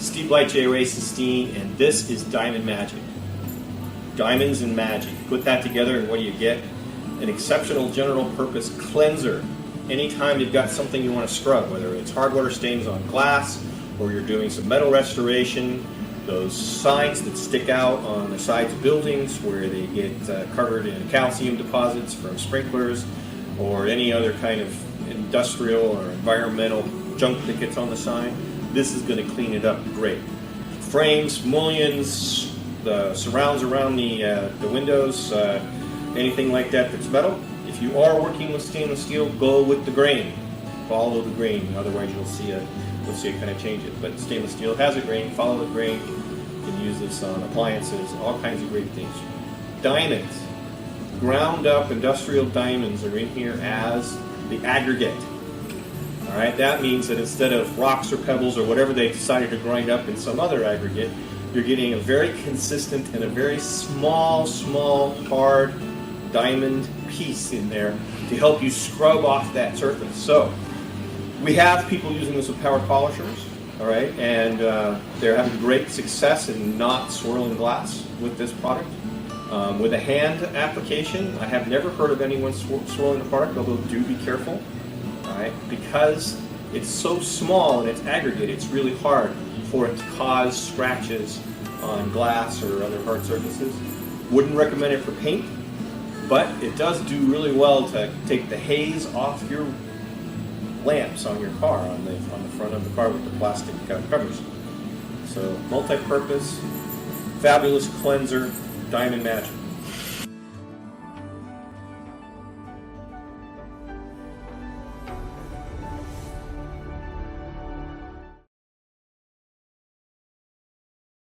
Steve Light, J.Racenstein, and this is Diamond Magic. Diamonds and magic. Put that together and what do you get? An exceptional general purpose cleanser. Anytime you've got something you want to scrub, whether it's hard water stains on glass or you're doing some metal restoration, those signs that stick out on the sides of buildings where they get covered in calcium deposits from sprinklers or any other kind of industrial or environmental junk that gets on the sign, this is going to clean it up great. Frames, mullions, the surrounds around the windows, anything like that that's metal. If you are working with stainless steel, go with the grain. Follow the grain, otherwise you'll see it kind of change it. But stainless steel has a grain, follow the grain. You can use this on appliances, all kinds of great things. Diamonds. Ground up industrial diamonds are in here as the aggregate. All right, that means that instead of rocks or pebbles or whatever they decided to grind up in some other aggregate, you're getting a very consistent and a very small, hard diamond piece in there to help you scrub off that surface. So we have people using this with power polishers, all right, and they're having great success in not swirling glass with this product. With a hand application, I have never heard of anyone swirling the product, although do be careful, all right, because it's so small and it's aggregate, it's really hard for it to cause scratches on glass or other hard surfaces. Wouldn't recommend it for paint, but it does do really well to take the haze off your lamps on your car, on the front of the car with the plastic covers. So multi-purpose, fabulous cleanser, Diamond Magic.